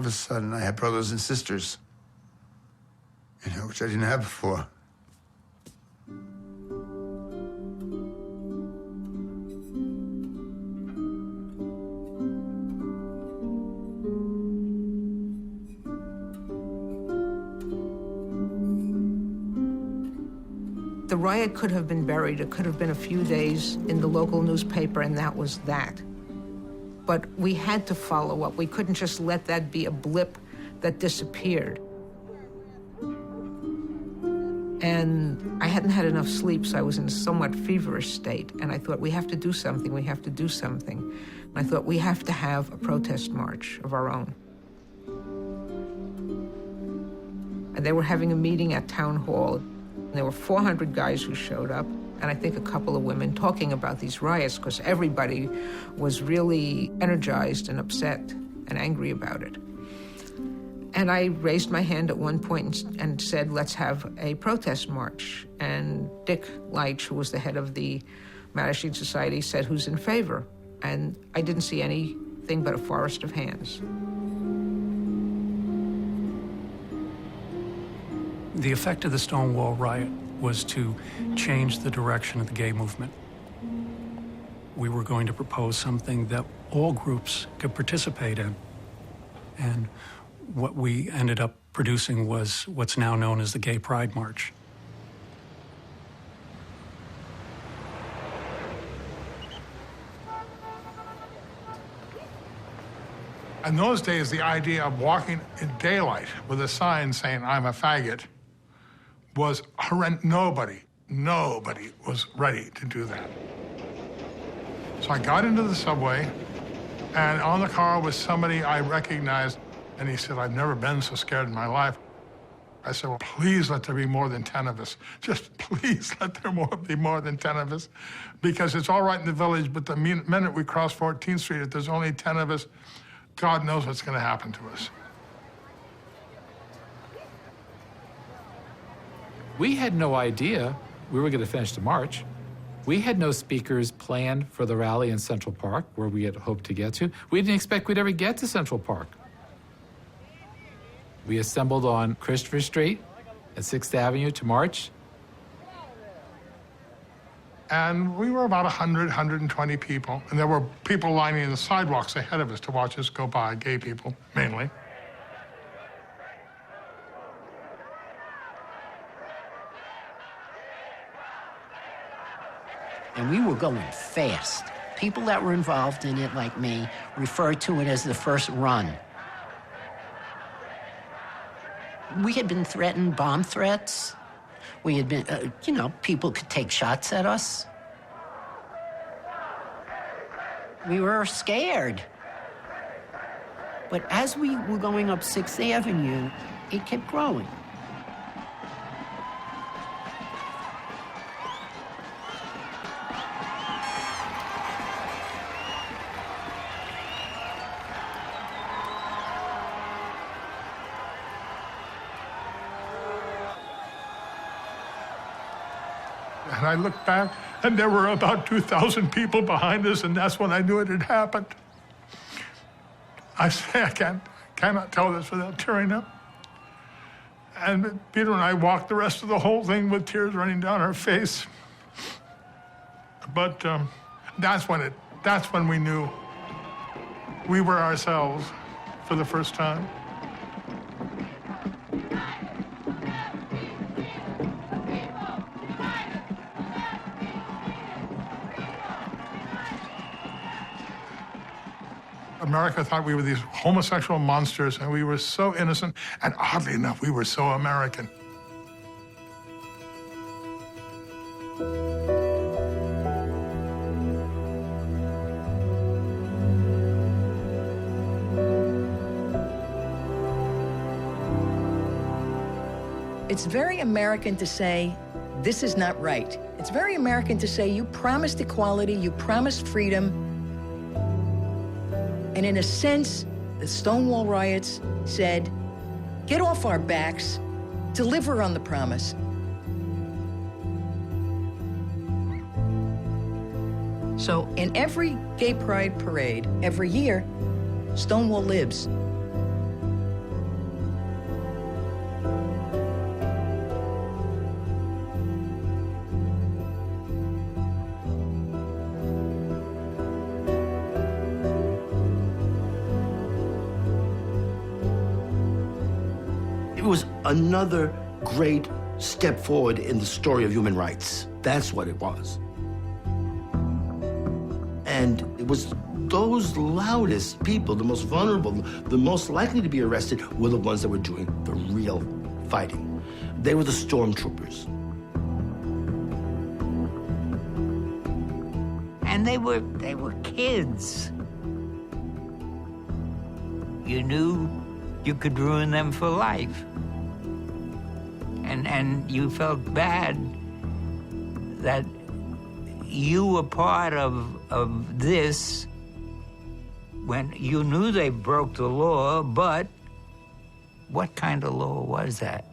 of a sudden, I had brothers and sisters, which I didn't have before. The riot could have been buried. It could have been a few days in the local newspaper, and that was that. But we had to follow up. We couldn't just let that be a blip that disappeared. And I hadn't had enough sleep, so I was in a somewhat feverish state. And I thought, we have to do something. We have to do something. And I thought, we have to have a protest march of our own. And they were having a meeting at Town Hall. There were 400 guys who showed up, and I think a couple of women talking about these riots, because everybody was really energized and upset and angry about it. And I raised my hand at one point and said, let's have a protest march. And Dick Leitch, who was the head of the Mattachine Society, said, who's in favor? And I didn't see anything but a forest of hands. The effect of the Stonewall riot was to change the direction of the gay movement. We were going to propose something that all groups could participate in. And what we ended up producing was what's now known as the Gay Pride March. In those days, the idea of walking in daylight with a sign saying, I'm a faggot, was horrendous. Nobody was ready to do that. So I got into the subway, and on the car was somebody I recognized, and he said, I've never been so scared in my life. I said, well, please let there be more than 10 of us. Just please let there be more than 10 of us, because it's all right in the village, but the minute we cross 14th Street, if there's only 10 of us, God knows what's going to happen to us. We had no idea we were going to finish the march. We had no speakers planned for the rally in Central Park, where we had hoped to get to. We didn't expect we'd ever get to Central Park. We assembled on Christopher Street at 6th Avenue to march. And we were about 100, 120 people. And there were people lining the sidewalks ahead of us to watch us go by, gay people, mainly. And we were going fast. People that were involved in it, like me, referred to it as the first run. We had been threatened, bomb threats. We had been, people could take shots at us. We were scared. But as we were going up 6th Avenue, it kept growing. And I looked back, and there were about 2,000 people behind us, and that's when I knew it had happened. I say I cannot tell this without tearing up. And Peter and I walked the rest of the whole thing with tears running down our face. But that's when we knew we were ourselves for the first time. America thought we were these homosexual monsters, and we were so innocent, and oddly enough, we were so American. It's very American to say, this is not right. It's very American to say, you promised equality, you promised freedom. And in a sense, the Stonewall riots said, get off our backs, deliver on the promise. So in every gay pride parade, every year, Stonewall lives. It was another great step forward in the story of human rights. That's what it was. And it was those loudest people, the most vulnerable, the most likely to be arrested, were the ones that were doing the real fighting. They were the stormtroopers. And they were kids. You knew you could ruin them for life. And you felt bad that you were part of this when you knew they broke the law, but what kind of law was that?